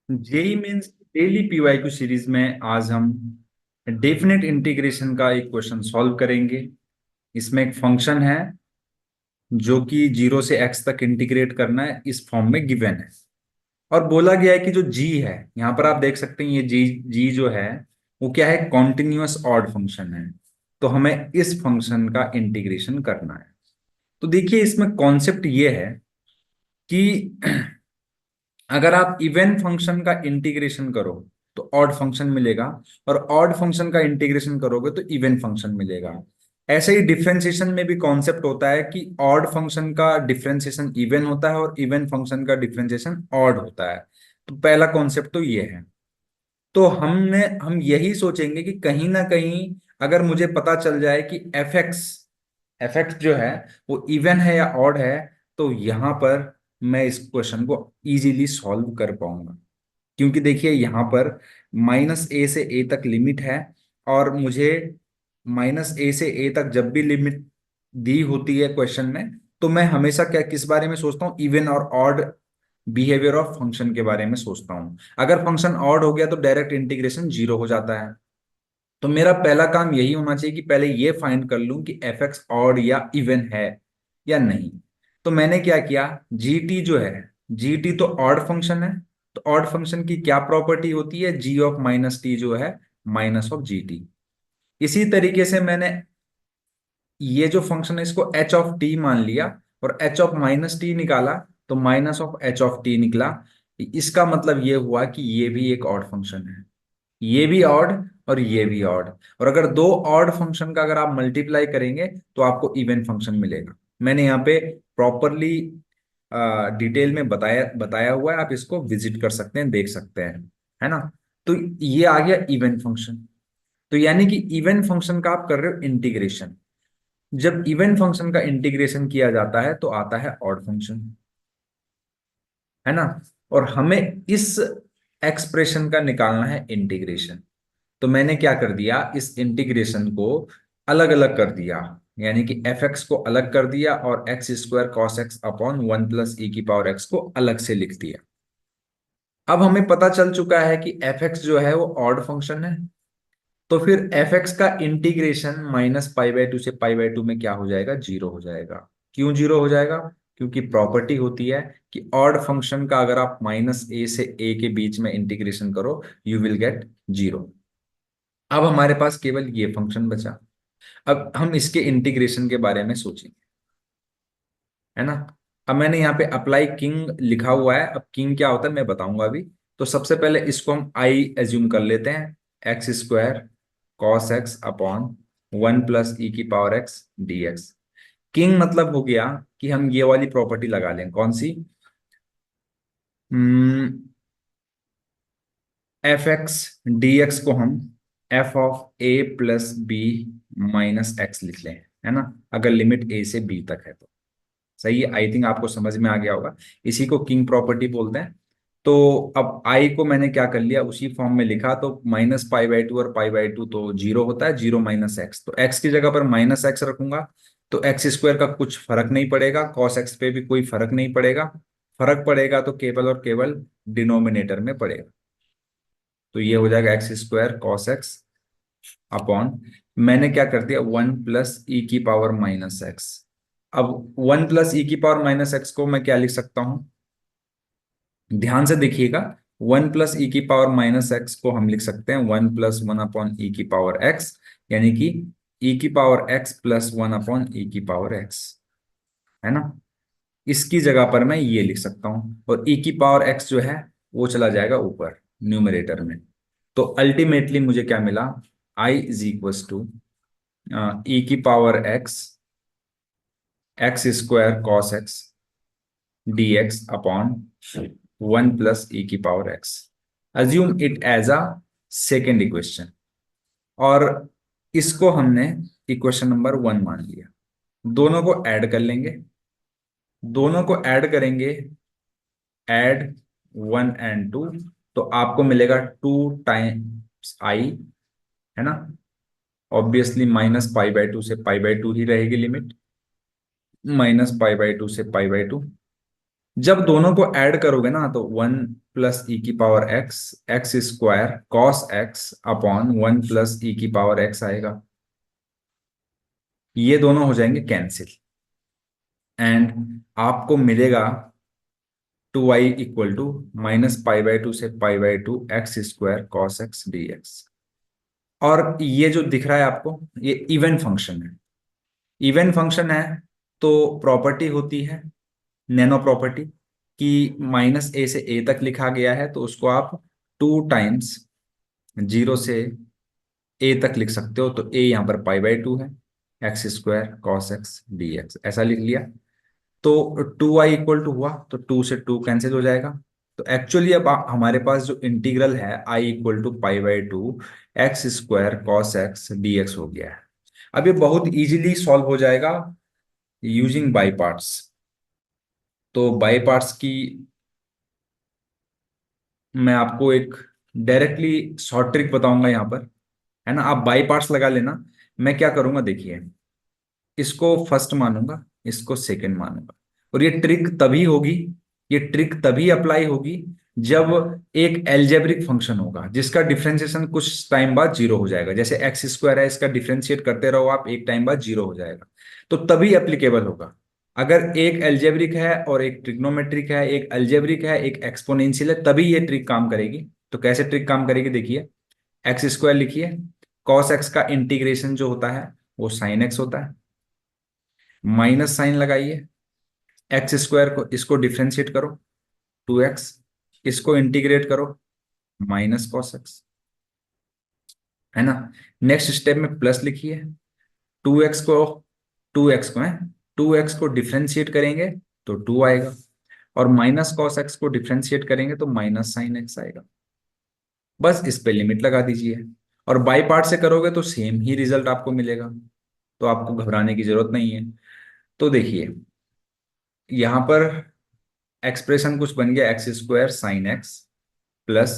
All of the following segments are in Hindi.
JEE mains daily PYQ series में आज हम डेफिनेट इंटीग्रेशन का एक क्वेश्चन सॉल्व करेंगे। इसमें एक फंक्शन है जो कि 0 से x तक इंटीग्रेट करना है, इस फॉर्म में गिवन है। और बोला गया है कि जो g है, यहां पर आप देख सकते हैं ये g जो है वो क्या है, कॉन्टिन्यूअस ऑड फंक्शन है। तो हमें इस फंक्शन का इंटीग्रेशन करना है। तो देखिए इसमें कॉन्सेप्ट ये है कि अगर आप इवन फंक्शन का इंटीग्रेशन करो तो ऑड फंक्शन मिलेगा, और ऑड फंक्शन का इंटीग्रेशन करोगे तो इवन फंक्शन मिलेगा। ऐसे ही डिफरेंशिएशन में भी कॉन्सेप्ट होता है कि ऑड फंक्शन का डिफरेंशिएशन इवन होता है और इवन फंक्शन का डिफरेंशिएशन ऑड होता है। तो पहला कॉन्सेप्ट तो ये है। तो हम यही सोचेंगे कि कहीं ना कहीं अगर मुझे पता चल जाए कि एफ एक्स जो है वो इवन है या ऑड है, तो यहां पर मैं इस क्वेश्चन को इजीली सॉल्व कर पाऊंगा। क्योंकि देखिए यहां पर -a से a तक लिमिट है, और मुझे -a से a तक जब भी लिमिट दी होती है क्वेश्चन में, तो मैं हमेशा क्या किस बारे में सोचता हूँ, इवन और ऑड बिहेवियर ऑफ फंक्शन के बारे में सोचता हूँ। अगर फंक्शन ऑड हो गया तो डायरेक्ट इंटीग्रेशन 0 हो जाता है। तो मेरा पहला काम यही होना चाहिए कि पहले ये फाइंड कर लूं कि एफ एक्स ऑड या इवन है या नहीं। तो मैंने क्या किया, जी टी जो है, जी टी तो ऑड फंक्शन है। तो ऑड फंक्शन की क्या प्रॉपर्टी होती है, जी ऑफ माइनस टी जो है माइनस ऑफ जी टी। इसी तरीके से मैंने ये जो फंक्शन है इसको एच ऑफ टी मान लिया, और एच ऑफ माइनस टी निकाला, तो minus of H of T निकला। इसका मतलब ये हुआ कि ये भी एक ऑड फंक्शन है, ये भी ऑड और ये भी ऑड। और अगर दो ऑड फंक्शन का अगर आप मल्टीप्लाई करेंगे तो आपको इवन फंक्शन मिलेगा। मैंने यहाँ पे प्रॉपरली डिटेल में बताया बताया हुआ है, आप इसको विजिट कर सकते हैं, देख सकते हैं, है ना। तो ये आ गया इवन फंक्शन। तो यानी कि इवन फंक्शन का आप कर रहे हो इंटीग्रेशन। जब इवन फंक्शन का इंटीग्रेशन किया जाता है तो आता है ऑड फंक्शन, है ना। और हमें इस एक्सप्रेशन का निकालना है इंटीग्रेशन। तो मैंने क्या कर दिया, इस इंटीग्रेशन को अलग अलग कर दिया। यानी कि एफ एक्स को अलग कर दिया और x square cos x upon 1 + e⁻x को अलग से लिख दिया। अब हमें पता चल चुका है कि एफ एक्स जो है वो ऑड फंक्शन है। तो फिर एफ एक्स का इंटीग्रेशन -π/2 से π/2 में क्या हो जाएगा, 0 हो जाएगा। क्यों 0 हो जाएगा, क्योंकि प्रॉपर्टी होती है कि ऑड फंक्शन का अगर आप -a से a के बीच में इंटीग्रेशन करो, यू विल गेट 0। अब हमारे पास केवल ये फंक्शन बचा। अब हम इसके इंटीग्रेशन के बारे में सोचेंगे, है ना। अब मैंने यहाँ पे अप्लाई किंग लिखा हुआ है। अब किंग क्या होता है मैं बताऊंगा अभी। तो सबसे पहले इसको हम आई एज्यूम कर लेते हैं, x square cos x upon 1 + e⁻x dx। King मतलब हो गया कि हम ये वाली प्रॉपर्टी लगा लें, कौन सी, एफ एक्स डी एक्स को हम F of A plus B minus X लिख लें, है ना। अगर लिमिट ए से बी तक है तो सही है। आई थिंक आपको समझ में आ गया होगा, इसी को किंग प्रॉपर्टी बोलते हैं। तो अब आई को मैंने क्या कर लिया, उसी फॉर्म में लिखा। तो -π/2 और π/2 तो 0 होता है, 0 माइनस एक्स, तो एक्स की जगह पर माइनस एक्स रखूंगा। तो एक्स स्क्वायर का कुछ फर्क नहीं पड़ेगा, कॉस एक्स पे भी कोई फर्क नहीं पड़ेगा। फर्क पड़ेगा तो केवल और केवल डिनोमिनेटर में पड़ेगा। तो ये हो जाएगा x square cos x upon, मैंने क्या कर दिया, 1 + e⁻−x। अब 1 + e⁻−x को मैं क्या लिख सकता हूं, ध्यान से देखिएगा। 1 + e⁻−x को हम लिख सकते हैं 1 + 1 अपॉन e⁻x, यानी कि e⁻x + 1 अपॉन e⁻x, है ना। इसकी जगह पर मैं ये लिख सकता हूं, और e⁻x जो है वो चला जाएगा ऊपर न्यूमरेटर में। तो अल्टीमेटली मुझे क्या मिला, I is equal to e⁻x X square cos X dx upon 1 + e⁻x। Assume it as a second equation, और इसको हमने इक्वेशन नंबर 1 मान लिया। दोनों को ऐड कर लेंगे, दोनों को ऐड करेंगे, ऐड 1 and 2, तो आपको मिलेगा 2 टाइम्स आई, है ना। ऑब्वियसली -π/2 से π/2 ही रहेगी लिमिट, -π/2 से π/2। जब दोनों को ऐड करोगे ना तो 1 + e⁻x X square cos x upon 1 + e⁻x आएगा। ये दोनों हो जाएंगे कैंसिल, एंड आपको मिलेगा 2i = -π/2 से π/2 X square cos X dx। और ये जो दिख रहा है आपको, ये इवन फंक्शन है। इवन फंक्शन है तो प्रॉपर्टी होती है, नैनो प्रॉपर्टी, कि -a से a तक लिखा गया है तो उसको आप 2 टाइम्स 0 से a तक लिख सकते हो। तो a यहाँ पर π/2 है, x square cos X dx ऐसा लिख लिया। तो 2i हुआ तो 2 से 2 कैंसिल हो जाएगा। तो एक्चुअली अब हमारे पास जो इंटीग्रल है i = π/2 X square cos X dx हो गया है। अब ये बहुत इजीली सॉल्व हो जाएगा यूजिंग बाई पार्ट्स। तो बाई पार्ट्स की मैं आपको एक डायरेक्टली शॉर्ट ट्रिक बताऊंगा यहाँ पर, है ना। आप बाई पार्ट्स लगा लेना। मैं क्या करूंगा देखिए, इसको फर्स्ट मानूंगा, इसको सेकंड मानूंगा। और ये ट्रिक तभी अप्लाई होगी जब एक एल्जेब्रिक फंक्शन होगा जिसका डिफरेंशिएशन कुछ टाइम बाद जीरो हो जाएगा। जैसे एक्स स्क्वायर है, इसका डिफरेंशिएट करते रहो आप, एक टाइम बाद जीरो हो जाएगा। तो तभी एप्लीकेबल होगा। अगर एक एल्जेब्रिक है और एक ट्रिग्नोमेट्रिक है, एक एल्जेब्रिक है एक एक्सपोनेंशियल है, तभी ये ट्रिक काम करेगी। तो कैसे ट्रिक काम करेगी देखिए, एक्स स्क्वायर लिखिए, कॉस एक्स का इंटीग्रेशन जो होता है वो साइन एक्स होता है, माइनस साइन लगाइए, एक्स स्क्वायर को इसको डिफ्रेंशिएट करो 2x, इसको इंटीग्रेट करो माइनस कॉस एक्स, है ना। नेक्स्ट स्टेप में प्लस लिखिए, 2x को 2x को है 2x को डिफ्रेंशिएट करेंगे तो 2 आएगा, और माइनस कॉस एक्स को डिफ्रेंशिएट करेंगे तो माइनस साइन एक्स आएगा। बस इस पे लिमिट लगा दीजिए, और बाई पार्ट से करोगे तो सेम ही रिजल्ट आपको मिलेगा। तो आपको घबराने की जरूरत नहीं है। तो देखिए यहां पर एक्सप्रेशन कुछ बन गया, x square sine x plus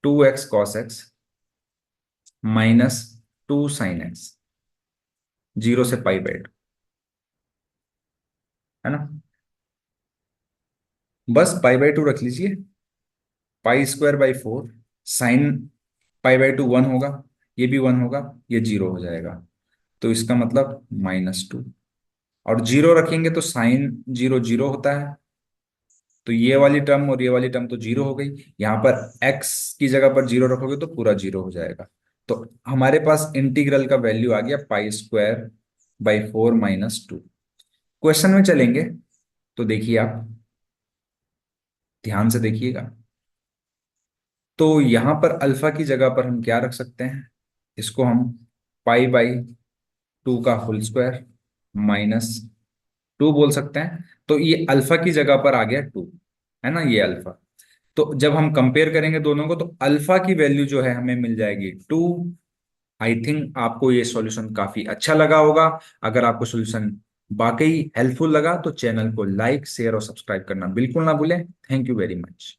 2x cos x -2 sin x, 0 से π/2, है ना। बस π/2 रख लीजिए, π² / 4 साइन π/2 1 होगा, ये भी 1 होगा, ये 0 हो जाएगा। तो इसका मतलब -2, और 0 रखेंगे तो साइन 0 0 होता है, तो ये वाली टर्म और ये वाली टर्म तो 0 हो गई। यहाँ पर x की जगह पर 0 रखोगे तो पूरा 0 हो जाएगा। तो हमारे पास इंटीग्रल का वैल्यू आ गया π² / 4 -2। क्वेश्चन में चलेंगे तो देखिए आप ध्यान से देखिएगा। तो यहां पर अल्फा की जगह पर हम क्या रख सकते हैं, इसको हम π/2 का होल स्क्वायर -2 बोल सकते हैं। तो ये अल्फा की जगह पर आ गया 2, है ना, ये अल्फा। तो जब हम कंपेयर करेंगे दोनों को तो अल्फा की वैल्यू जो है हमें मिल जाएगी 2। आई थिंक आपको ये सॉल्यूशन काफी अच्छा लगा होगा। अगर आपको सॉल्यूशन वाकई हेल्पफुल लगा तो चैनल को लाइक शेयर और सब्सक्राइब करना बिल्कुल ना भूलें। Thank you very much.